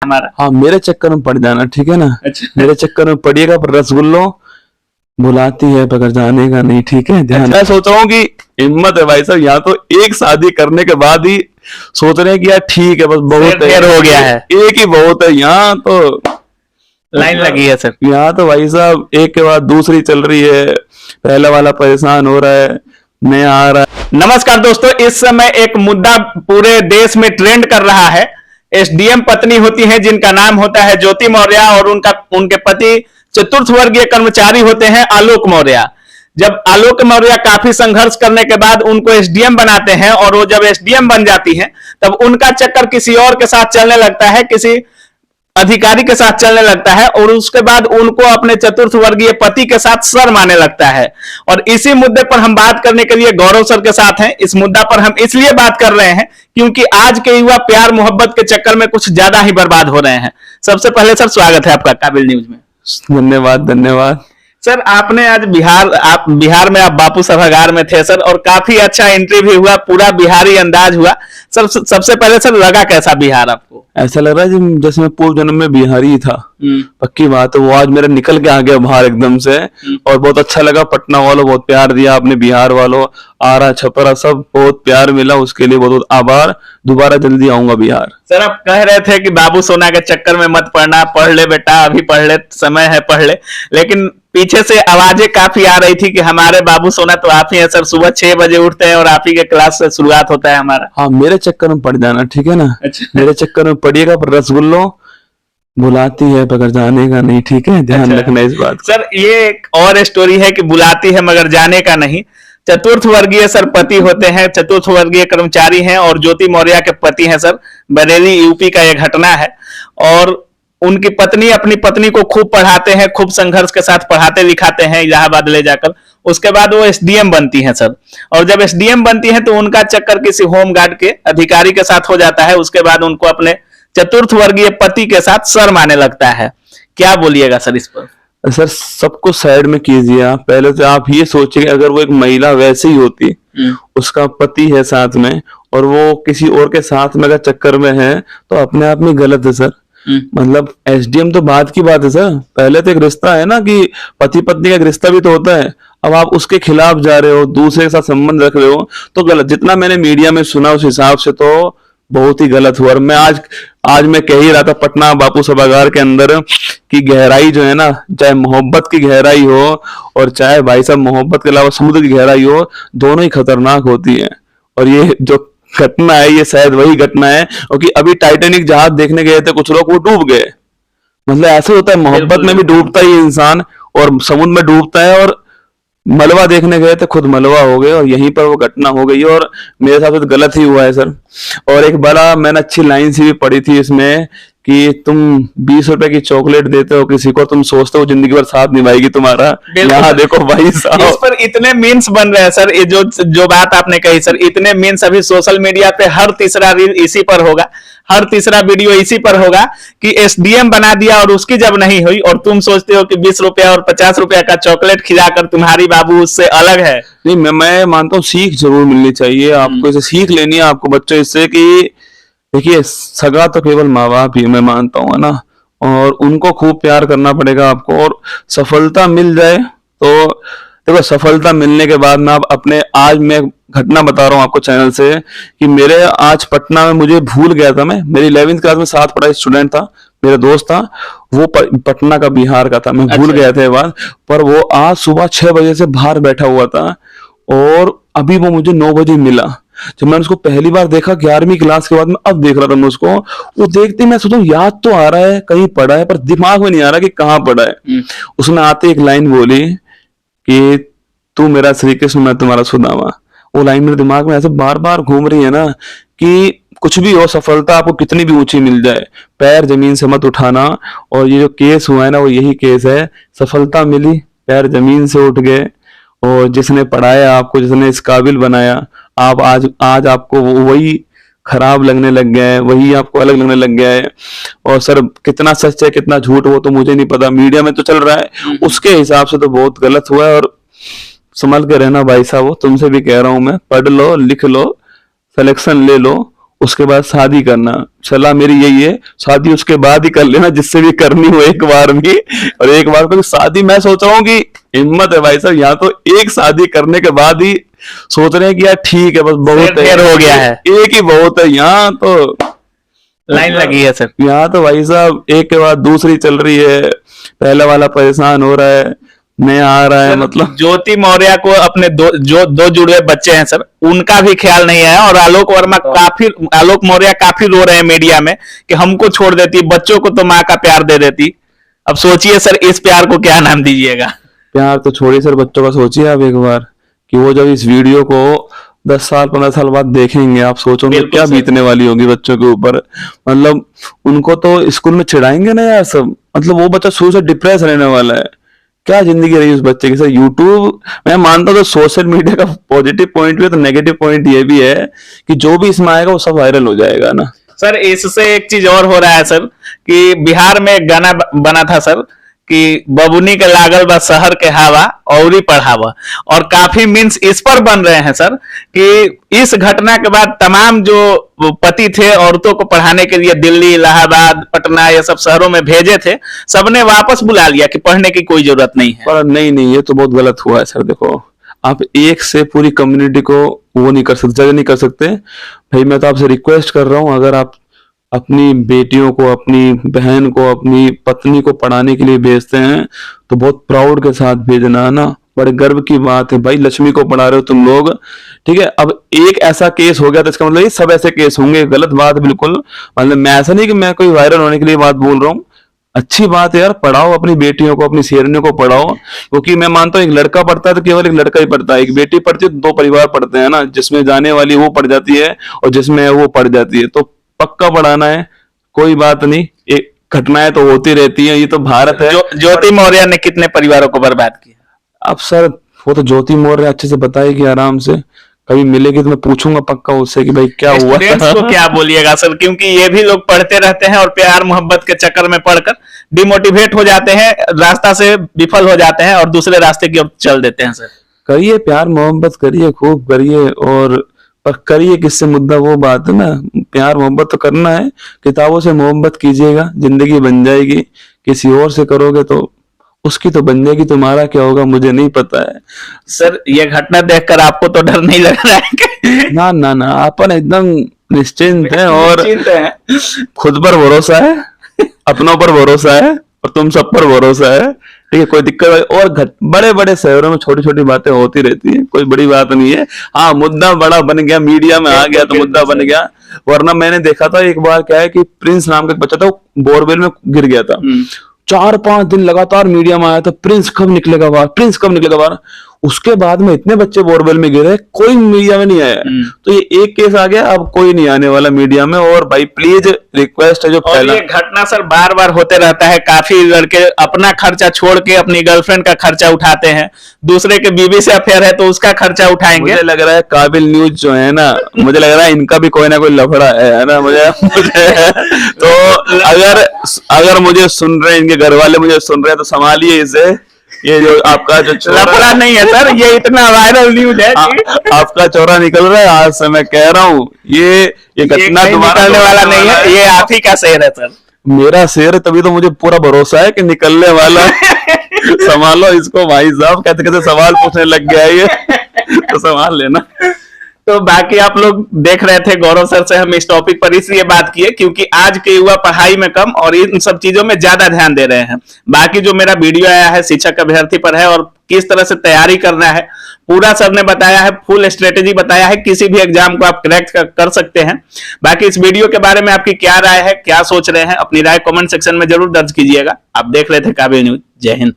हमारा। हाँ, मेरे चक्कर में पड़ जाना, ठीक है ना। अच्छा। मेरे चक्कर में पड़िएगा, पर रसगुल्लो बुलाती है पकड़ जाने का नहीं, ठीक है। ध्यान। मैं सोच रहा हूँ कि हिम्मत है भाई साहब, यहाँ तो एक शादी करने के बाद ही सोच रहे हैं कि यार ठीक है, बस बहुत ढेर हो गया है, एक ही बहुत है। यहाँ तो लाइन लगी है सर। यहाँ तो भाई साहब एक के बाद दूसरी चल रही है, पहला वाला परेशान हो रहा है, नया आ रहा है। नमस्कार दोस्तों, इस समय एक मुद्दा पूरे देश में ट्रेंड कर रहा है। एसडीएम पत्नी होती है जिनका नाम होता है ज्योति मौर्य, और उनके पति चतुर्थ वर्गीय कर्मचारी होते हैं आलोक मौर्य। जब आलोक मौर्य काफी संघर्ष करने के बाद उनको एसडीएम बनाते हैं, और वो जब एसडीएम बन जाती है तब उनका चक्कर किसी और के साथ चलने लगता है, किसी अधिकारी के साथ चलने लगता है, और उसके बाद उनको अपने चतुर्थ वर्गीय पति के साथ सर मारने लगता है। और इसी मुद्दे पर हम बात करने के लिए गौरव सर के साथ हैं। इस मुद्दा पर हम इसलिए बात कर रहे हैं क्योंकि आज के युवा प्यार मोहब्बत के चक्कर में कुछ ज्यादा ही बर्बाद हो रहे हैं। सबसे पहले सर स्वागत है आपका काबिल न्यूज में। धन्यवाद धन्यवाद सर। आपने आज बिहार में आप बापू सभागार में थे सर, और काफी अच्छा एंट्री भी हुआ, पूरा बिहारी अंदाज हुआ सर। सबसे पहले सर लगा कैसा बिहार आपको? ऐसा लग रहा है जैसे मैं पूर्व जन्म में बिहारी ही था। पक्की बात है, वो आज मेरा निकल के आ गया बाहर एकदम से, और बहुत अच्छा लगा। पटना वालों बहुत प्यार दिया आपने, बिहार वालों, आरा छपरा सब बहुत प्यार मिला, उसके लिए बहुत बहुत आभार। दोबारा जल्दी आऊंगा बिहार। सर आप कह रहे थे कि बाबू सोना के चक्कर में मत पड़ना, पढ़ ले बेटा, अभी पढ़ ले, समय है पढ़ ले, लेकिन पीछे से आवाजें काफी आ रही थी कि हमारे बाबू सोना तो आप ही है सर, सुबह 6 बजे उठते हैं और आप ही के क्लास से शुरुआत होता है हमारा। हाँ, मेरे चक्कर में पड़ जाना, ठीक है ना। अच्छा। मेरे चक्कर में पड़िएगा, पर रसगुल्लो बुलाती है पकड़ जाने का नहीं, ठीक है। ध्यान रखना इस बात। सर ये एक और स्टोरी है कि बुलाती है मगर जाने का नहीं। चतुर्थ वर्गीय सर पति होते हैं, चतुर्थ वर्गीय कर्मचारी हैं, और ज्योति मौर्य के पति हैं सर। बरेली यूपी का यह घटना है, और उनकी पत्नी अपनी पत्नी को खूब पढ़ाते हैं, खूब संघर्ष के साथ पढ़ाते लिखाते हैं इलाहाबाद ले जाकर। उसके बाद वो एसडीएम बनती हैं सर, और जब एसडीएम बनती हैं तो उनका चक्कर किसी होमगार्ड के अधिकारी के साथ हो जाता है। उसके बाद उनको अपने चतुर्थ वर्गीय पति के साथ सर मारने लगता है। क्या बोलिएगा सर इस पर? सर सबको साइड में कीजिए आप। पहले तो आप ये सोचिए, अगर वो एक महिला वैसे ही होती, उसका पति है साथ में, और वो किसी और के साथ में अगर चक्कर में है, तो अपने आप में गलत है सर। मतलब एसडीएम तो बात की बात है सर, पहले तो एक रिश्ता है ना, कि पति पत्नी का एक रिश्ता भी तो होता है। अब आप उसके खिलाफ जा रहे हो, दूसरे के साथ संबंध रख रहे हो, तो गलत। जितना मैंने मीडिया में सुना उस हिसाब से तो बहुत ही गलत हुआ। और मैं आज मैं कह ही रहा था पटना बापू सभागार के अंदर की गहराई जो है ना, चाहे मोहब्बत की गहराई हो और चाहे भाई साहब मोहब्बत के अलावा समुद्र की गहराई हो, दोनों ही खतरनाक होती है। और ये जो घटना है, ये शायद वही घटना है, क्योंकि अभी टाइटैनिक जहाज देखने गए थे कुछ लोग, वो डूब गए। मतलब ऐसे होता है, मोहब्बत में भी डूबता ही इंसान, और समुद्र में डूबता है। और मलबा देखने गए थे, खुद मलबा हो गए, और यहीं पर वो घटना हो गई। और मेरे साथ तो गलत ही हुआ है सर। और एक बड़ा मैंने अच्छी लाइन सी भी पढ़ी थी इसमें, कि तुम 20 रुपए की चॉकलेट देते हो किसी को, तुम सोचते हो जिंदगी भर साथ निभाएगी तुम्हारा। यहाँ देखो भाई साहब, इस पर इतने मीम्स बन रहे हैं सर। ये जो बात आपने कही सर, इतने मीम्स अभी सोशल मीडिया पे, हर तीसरा रील इसी पर होगा, हर तीसरा वीडियो इसी पर होगा कि एसडीएम बना दिया और उसकी जब नहीं हुई, और तुम सोचते हो कि 20 रुपया और 50 रुपया का चॉकलेट खिलाकर तुम्हारी बाबू उससे अलग है। नहीं, मैं मानता हूँ सीख जरूर मिलनी चाहिए आपको, इसे सीख लेनी है आपको बच्चों इससे, कि देखिए सगा तो केवल माँ बाप ही, मैं मानता हूँ, है ना। और उनको खूब प्यार करना पड़ेगा आपको, और सफलता मिल जाए तो देखो, सफलता मिलने के बाद में आप अपने, आज मैं घटना बता रहा हूँ आपको चैनल से, कि मेरे आज पटना में, मुझे भूल गया था, मैं मेरी 11वीं क्लास में साथ पढ़ा स्टूडेंट था, मेरा दोस्त था, वो पटना का बिहार का था, मैं भूल गया था ये बात। पर वो आज सुबह 6 बजे से बाहर बैठा हुआ था, और अभी वो मुझे 9 बजे मिला। जब मैंने उसको पहली बार देखा 11वीं क्लास के बाद में, अब देख रहा था मैं उसको, वो देखते मैं सोचा याद तो आ रहा है कहीं पढ़ा है, पर दिमाग में नहीं आ रहा कि कहाँ पढ़ा है। उसने आते एक लाइन बोली कि तू मेरा श्री कृष्ण मैं तुम्हारा सुदामा। वो लाइन मेरे दिमाग में ऐसे बार बार घूम रही है ना, कि कुछ भी हो, सफलता आपको कितनी भी ऊंची मिल जाए, पैर जमीन से मत उठाना। और ये जो केस हुआ है ना, वो यही केस है। सफलता मिली, पैर जमीन से उठ गए, और जिसने पढ़ाया आपको, जिसने इस काबिल बनाया, आप आज आपको वही खराब लगने लग गया है, वही आपको अलग लगने लग गया है। और सर कितना सच है कितना झूठ वो तो मुझे नहीं पता, मीडिया में तो चल रहा है, उसके हिसाब से तो बहुत गलत हुआ है। और संभल के रहना भाई साहब, वो तुमसे भी कह रहा हूं मैं, पढ़ लो, लिख लो, सिलेक्शन ले लो, उसके बाद शादी करना। सलाह मेरी यही है, शादी उसके बाद ही कर लेना, जिससे भी करनी हो एक बार भी। और एक बार को शादी मैं सोच रहा हूँ कि हिम्मत है भाई साहब, यहाँ तो एक शादी करने के बाद ही सोच रहे हैं कि यार ठीक है, बस बहुत हो गया है, एक ही बहुत है। यहाँ तो लाइन लगी है सर, यहाँ तो भाई साहब एक के बाद दूसरी चल रही है, पहला वाला परेशान हो रहा है, नया आ रहा है। मतलब ज्योति मौर्य को अपने दो जुड़े बच्चे हैं सर, उनका भी ख्याल नहीं है। और आलोक मौर्य काफी रो रहे हैं मीडिया में कि हमको छोड़ देती, बच्चों को तो माँ का प्यार दे देती। अब सोचिए सर, इस प्यार को क्या नाम दीजिएगा? प्यार तो छोड़िए सर, बच्चों का सोचिए आप एक बार कि वो जब इस वीडियो को 10 साल 15 साल बाद देखेंगे, आप सोचोगे क्या बीतने वाली होगी बच्चों के ऊपर। मतलब उनको तो स्कूल में चिढ़ाएंगे ना यार सब, मतलब वो बच्चा शुरू से डिप्रेस रहने वाला है। क्या जिंदगी रही उस बच्चे की सर। यूट्यूब मैं मानता हूँ तो सोशल मीडिया का पॉजिटिव पॉइंट भी है, तो नेगेटिव पॉइंट ये भी है कि जो भी इसमें आएगा वो सब वायरल हो जाएगा ना सर। इससे एक चीज और हो रहा है सर कि बिहार में एक गाना बना था सर कि बबुनी के लागल बा शहर के हवा औरी पढ़ावा, और काफी मीम्स इस पर बन रहे हैं सर कि इस घटना के बाद तमाम जो पति थे औरतों को पढ़ाने के लिए दिल्ली, इलाहाबाद, पटना ये सब शहरों में भेजे थे, सबने वापस बुला लिया कि पढ़ने की कोई जरूरत नहीं है। पर नहीं, ये तो बहुत गलत हुआ है सर। देखो, आप एक से पूरी कम्युनिटी को वो नहीं कर सकते, जज नहीं कर सकते भाई। मैं तो आपसे रिक्वेस्ट कर रहा हूँ, अगर आप अपनी बेटियों को, अपनी बहन को, अपनी पत्नी को पढ़ाने के लिए भेजते हैं तो बहुत प्राउड के साथ भेजना है ना, बड़े गर्व की बात है भाई। लक्ष्मी को पढ़ा रहे हो तुम लोग, ठीक है। अब एक ऐसा केस हो गया तो इसका मतलब ये सब ऐसे केस होंगे, गलत बात बिल्कुल। मतलब मैं ऐसा नहीं कि मैं कोई वायरल होने के लिए बात बोल रहा हूँ, अच्छी बात है यार, पढ़ाओ अपनी बेटियों को, अपनी शेरनियों को पढ़ाओ। क्योंकि मैं मानता हूँ एक लड़का पढ़ता है तो केवल एक लड़का ही पढ़ता है, एक बेटी पढ़ती है तो 2 परिवार पढ़ते हैं ना, जिसमें जाने वाली वो पढ़ जाती है और जिसमें वो पढ़ जाती है। तो पक्का पढ़ाना है, कोई बात नहीं, एक घटनाएं तो होती रहती है, ये तो भारत है। ज्योति मौर्य ने कितने परिवारों को बर्बाद किया? अब सर वो तो ज्योति मौर्य अच्छे से बताएगी आराम से, कभी मिलेगी तो मैं पूछूंगा पक्का उससे कि भाई क्या हुआ। स्टूडेंट्स को क्या बोलिएगा सर, क्योंकि ये भी लोग पढ़ते रहते हैं और प्यार मोहब्बत के चक्कर में पढ़कर डिमोटिवेट हो जाते हैं, रास्ता से विफल हो जाते हैं और दूसरे रास्ते की ओर चल देते हैं। सर करिए, प्यार मोहब्बत करिए, खूब करिए, और पर करिए किससे, मुद्दा वो बात है ना। प्यार मोहब्बत तो करना है, किताबों से मोहब्बत कीजिएगा, जिंदगी बन जाएगी। किसी और से करोगे तो उसकी तो बन जाएगी, तुम्हारा क्या होगा मुझे नहीं पता है। सर ये घटना देखकर आपको तो डर नहीं लग रहा है? ना ना ना, अपन एकदम निश्चिंत है और खुद पर भरोसा है, अपनों पर भरोसा है और तुम सब पर भरोसा है, ठीक है। कोई दिक्कत है और बड़े बड़े शहरों में छोटी छोटी बातें होती रहती है, कोई बड़ी बात नहीं है। हाँ, मुद्दा बड़ा बन गया, मीडिया में आ गया तो मुद्दा बन गया, वरना मैंने देखा था एक बार क्या है कि प्रिंस नाम का एक बच्चा था, वो बोरवेल में गिर गया था। 4-5 दिन लगातार मीडिया में आया था, प्रिंस कब निकलेगा बाहर, प्रिंस कब निकलेगा बाहर। उसके बाद में इतने बच्चे बोरवेल में गिरे, कोई मीडिया में नहीं आया। तो ये एक केस आ गया, अब कोई नहीं आने वाला मीडिया में। और भाई प्लीज रिक्वेस्ट है, जो पहला ये घटना सर बार बार होते रहता है। काफी लड़के अपना खर्चा छोड़ के अपनी गर्लफ्रेंड का खर्चा उठाते हैं, दूसरे के बीवी से अफेयर है तो उसका खर्चा उठाएंगे। मुझे लग रहा है काबिल न्यूज जो है ना, मुझे लग रहा है इनका भी कोई ना कोई लफड़ा है ना, मुझे तो अगर मुझे सुन रहे हैं, इनके घर वाले मुझे सुन रहे हैं, तो संभालिए इसे। ये जो आपका जो लफड़ा नहीं है सर, ये इतना वायरल न्यूज है कि आपका चौरा निकल रहा है आज से, मैं कह रहा हूँ। ये घटना निकलने वाला नहीं है, ये आप ही का शेर है सर। मेरा शेर है, तभी तो मुझे पूरा भरोसा है कि निकलने वाला है। संभालो इसको भाई साहब, कैसे कैसे सवाल पूछने लग गया ये, तो संभाल लेना। तो बाकी आप लोग देख रहे थे, गौरव सर से हम इस टॉपिक पर इसलिए बात किए क्योंकि आज के युवा पढ़ाई में कम और इन सब चीजों में ज्यादा ध्यान दे रहे हैं। बाकी जो मेरा वीडियो आया है शिक्षक अभ्यर्थी पर है और किस तरह से तैयारी करना है, पूरा सर ने बताया है, फुल स्ट्रेटेजी बताया है, किसी भी एग्जाम को आप क्रैक कर सकते हैं। बाकी इस वीडियो के बारे में आपकी क्या राय है, क्या सोच रहे हैं, अपनी राय कमेंट सेक्शन में जरूर दर्ज कीजिएगा। आप देख रहे थे काबिल न्यूज। जय हिंद।